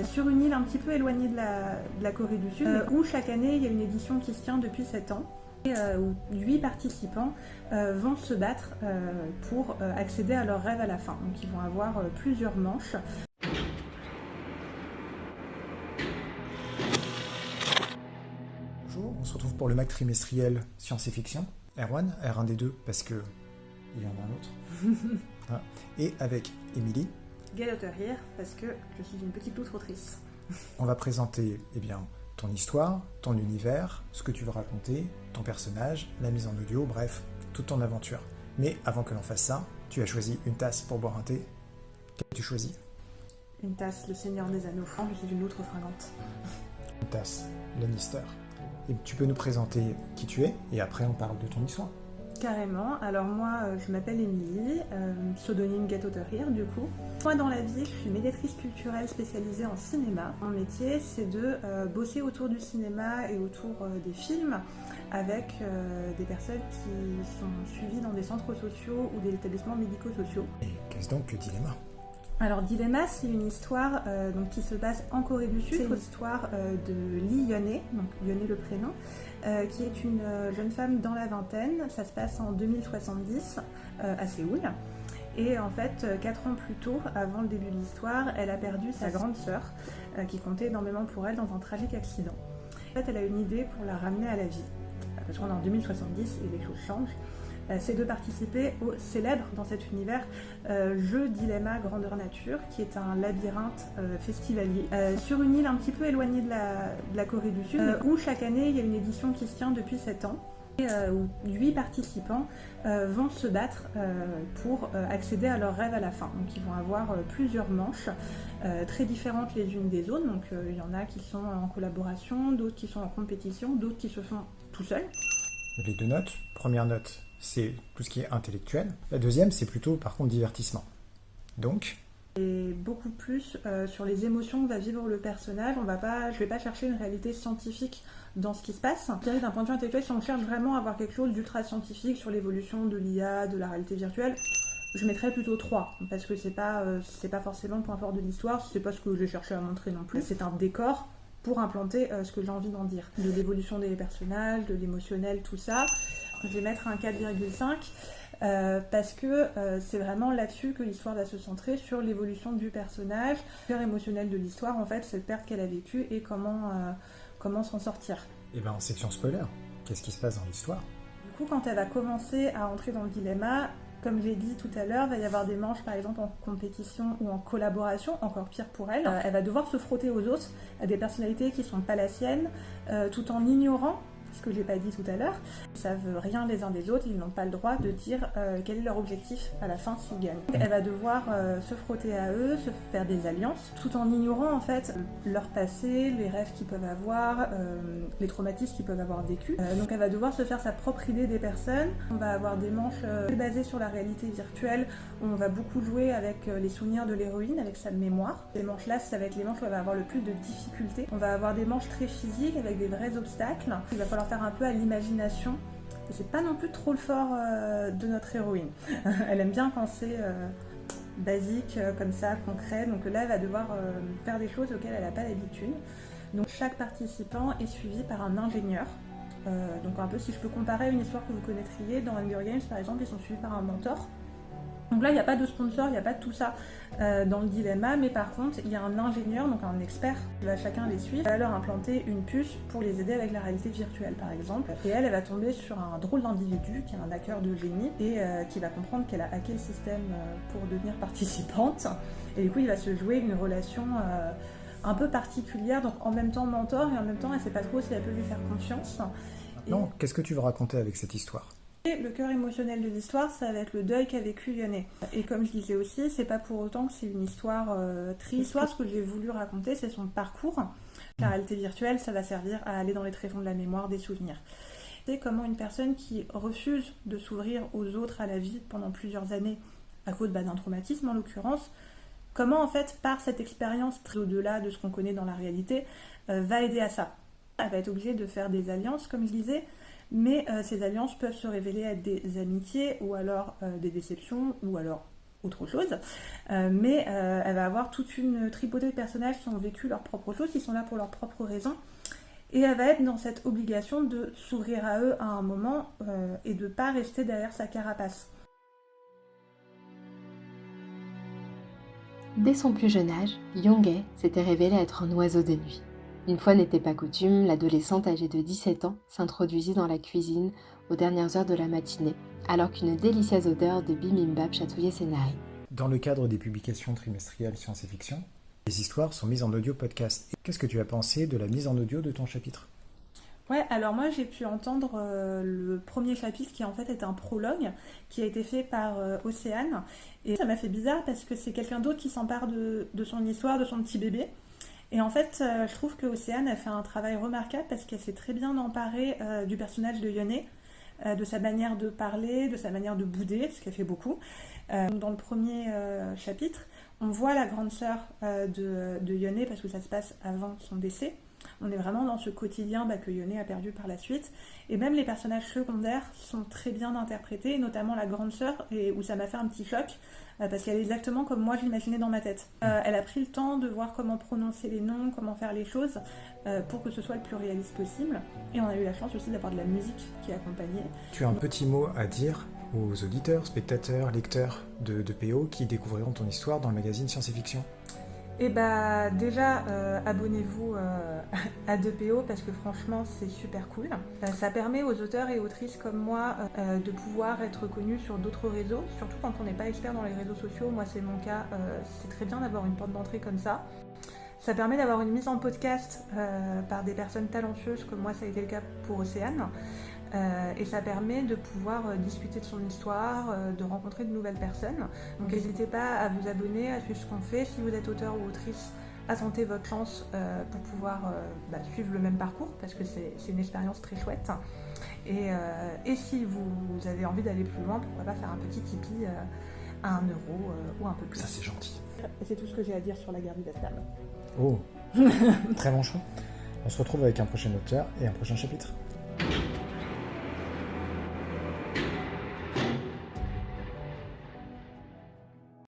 Sur une île un petit peu éloignée de la Corée du Sud, où chaque année il y a une édition qui se tient depuis 7 ans, où 8 participants vont se battre pour accéder à leur rêve à la fin. Donc ils vont avoir plusieurs manches. Bonjour, on se retrouve pour le MAC trimestriel Science et Fiction, R1, R1D2 parce que il y en a un autre. Ah. Et avec Émilie. Get out of here, parce que je suis une petite loutre autrice. On va présenter ton histoire, ton univers, ce que tu veux raconter, ton personnage, la mise en audio, bref, toute ton aventure. Mais avant que l'on fasse ça, tu as choisi une tasse pour boire un thé. Qu'as-tu choisi? Une tasse, le Seigneur des Anneaux. Je suis une loutre fringante. Une tasse, Lannister. Et tu peux nous présenter qui tu es, et après on parle de ton histoire. Carrément. Alors moi, je m'appelle Émilie, pseudonyme Get Out of Here du coup. Moi dans la vie, je suis médiatrice culturelle spécialisée en cinéma. Mon métier, c'est de bosser autour du cinéma et autour des films avec des personnes qui sont suivies dans des centres sociaux ou des établissements médico-sociaux. Et qu'est-ce donc que Dilemma? Alors Dilemma, c'est une histoire qui se passe en Corée du Sud. C'est l'histoire de Lee Yeonhae, donc Yeonhae le prénom, qui est une jeune femme dans la vingtaine. Ça se passe en 2070 à Séoul. Et en fait, 4 ans plus tôt, avant le début de l'histoire, elle a perdu sa grande sœur, qui comptait énormément pour elle dans un tragique accident. En fait, elle a une idée pour la ramener à la vie. Parce qu'on est en 2070 et les choses changent. C'est de participer au célèbre dans cet univers jeu Dilemma Grandeur Nature, qui est un labyrinthe festivalier sur une île un petit peu éloignée de la Corée du Sud, où chaque année il y a une édition qui se tient depuis 7 ans, où 8 participants vont se battre pour accéder à leur rêve à la fin. Donc ils vont avoir plusieurs manches très différentes les unes des autres. Donc il y en a qui sont en collaboration, d'autres qui sont en compétition, d'autres qui se font tout seuls. Les deux notes. Première note, c'est tout ce qui est intellectuel. La deuxième, c'est plutôt par contre divertissement. Donc et beaucoup plus sur les émotions que va vivre le personnage. Je vais pas chercher une réalité scientifique dans ce qui se passe. D'un point de vue intellectuel, si on cherche vraiment à avoir quelque chose d'ultra scientifique sur l'évolution de l'IA, de la réalité virtuelle, je mettrais plutôt 3, parce que c'est pas forcément le point fort de l'histoire, c'est pas ce que j'ai cherché à montrer non plus. C'est un décor pour implanter ce que j'ai envie d'en dire. De l'évolution des personnages, de l'émotionnel, tout ça. Je vais mettre un 4,5 parce que c'est vraiment là-dessus que l'histoire va se centrer, sur l'évolution du personnage. Le cœur émotionnel de l'histoire, en fait, cette perte qu'elle a vécue et comment s'en sortir. Et en section spoiler, qu'est-ce qui se passe dans l'histoire? Du coup, quand elle va commencer à entrer dans le dilemma, comme j'ai dit tout à l'heure, il va y avoir des manches par exemple en compétition ou en collaboration, encore pire pour elle. Elle va devoir se frotter aux autres, à des personnalités qui ne sont pas la sienne, tout en ignorant ce que j'ai pas dit tout à l'heure. Ils savent rien les uns des autres, ils n'ont pas le droit de dire quel est leur objectif à la fin s'ils gagnent. Elle va devoir se frotter à eux, se faire des alliances, tout en ignorant en fait leur passé, les rêves qu'ils peuvent avoir, les traumatismes qu'ils peuvent avoir vécu. Donc elle va devoir se faire sa propre idée des personnes. On va avoir des manches basées sur la réalité virtuelle, où on va beaucoup jouer avec les souvenirs de l'héroïne, avec sa mémoire. Ces manches-là, ça va être les manches où elle va avoir le plus de difficultés. On va avoir des manches très physiques avec des vrais obstacles. Il va falloir faire un peu à l'imagination. Et c'est pas non plus trop le fort de notre héroïne. Elle aime bien quand c'est basique, comme ça, concret. Donc là, elle va devoir faire des choses auxquelles elle n'a pas l'habitude. Donc chaque participant est suivi par un ingénieur. Donc un peu, si je peux comparer à une histoire que vous connaîtriez, dans Hunger Games par exemple, ils sont suivis par un mentor. Donc là, il n'y a pas de sponsor, il n'y a pas de tout ça dans le dilemma, mais par contre, il y a un ingénieur, donc un expert, qui va chacun les suivre, va leur implanter une puce pour les aider avec la réalité virtuelle, par exemple. Et elle va tomber sur un drôle d'individu, qui est un hacker de génie, et qui va comprendre qu'elle a hacké le système pour devenir participante. Et du coup, il va se jouer une relation un peu particulière, donc en même temps mentor, et en même temps, elle ne sait pas trop si elle peut lui faire confiance. Non, qu'est-ce que tu veux raconter avec cette histoire? Le cœur émotionnel de l'histoire, ça va être le deuil qu'a vécu Yeonhae. Et comme je disais aussi, c'est pas pour autant que c'est une histoire triste. Ce que j'ai voulu raconter, c'est son parcours. La réalité virtuelle, ça va servir à aller dans les tréfonds de la mémoire, des souvenirs. C'est comment une personne qui refuse de s'ouvrir aux autres, à la vie, pendant plusieurs années, à cause d'un traumatisme en l'occurrence, comment en fait, par cette expérience très au-delà de ce qu'on connaît dans la réalité, va aider à ça. Elle va être obligée de faire des alliances, comme je disais, mais ces alliances peuvent se révéler être des amitiés, ou alors des déceptions, ou alors autre chose, mais elle va avoir toute une tripotée de personnages qui ont vécu leurs propres choses, qui sont là pour leurs propres raisons, et elle va être dans cette obligation de s'ouvrir à eux à un moment et de ne pas rester derrière sa carapace. Dès son plus jeune âge, Yoongae s'était révélée être un oiseau de nuit. Une fois n'était pas coutume, l'adolescente âgée de 17 ans s'introduisit dans la cuisine aux dernières heures de la matinée, alors qu'une délicieuse odeur de bibimbap chatouillait ses narines. Dans le cadre des publications trimestrielles science et fiction, les histoires sont mises en audio podcast. Qu'est-ce que tu as pensé de la mise en audio de ton chapitre ? Ouais, alors moi j'ai pu entendre le premier chapitre qui en fait est un prologue qui a été fait par Océane, et ça m'a fait bizarre parce que c'est quelqu'un d'autre qui s'empare de son histoire, de son petit bébé. Et en fait, je trouve que Océane a fait un travail remarquable parce qu'elle s'est très bien emparée du personnage de Yeonhye, de sa manière de parler, de sa manière de bouder, ce qu'elle fait beaucoup. Dans le premier chapitre, on voit la grande sœur de Yeonhye parce que ça se passe avant son décès. On est vraiment dans ce quotidien que Yeonhye a perdu par la suite. Et même les personnages secondaires sont très bien interprétés, notamment la grande sœur, où ça m'a fait un petit choc, parce qu'elle est exactement comme moi je l'imaginais dans ma tête. Elle a pris le temps de voir comment prononcer les noms, comment faire les choses, pour que ce soit le plus réaliste possible. Et on a eu la chance aussi d'avoir de la musique qui accompagnait. Tu as un petit mot à dire aux auditeurs, spectateurs, lecteurs de PO qui découvriront ton histoire dans le magazine Science et Fiction ? Et déjà, abonnez-vous à 2PO parce que franchement, c'est super cool. Ça permet aux auteurs et autrices comme moi de pouvoir être connus sur d'autres réseaux, surtout quand on n'est pas expert dans les réseaux sociaux. Moi, c'est mon cas. C'est très bien d'avoir une porte d'entrée comme ça. Ça permet d'avoir une mise en podcast par des personnes talentueuses comme moi, ça a été le cas pour Océane. Et ça permet de pouvoir discuter de son histoire, de rencontrer de nouvelles personnes. Donc n'hésitez pas à vous abonner, à suivre ce qu'on fait. Si vous êtes auteur ou autrice, à tenter votre chance pour pouvoir suivre le même parcours, parce que c'est une expérience très chouette. Et si vous avez envie d'aller plus loin, pourquoi pas faire un petit Tipeee à 1 euro ou un peu plus. Ça, c'est gentil. Et c'est tout ce que j'ai à dire sur la guerre du Vietnam. Oh, très bon choix. On se retrouve avec un prochain auteur et un prochain chapitre.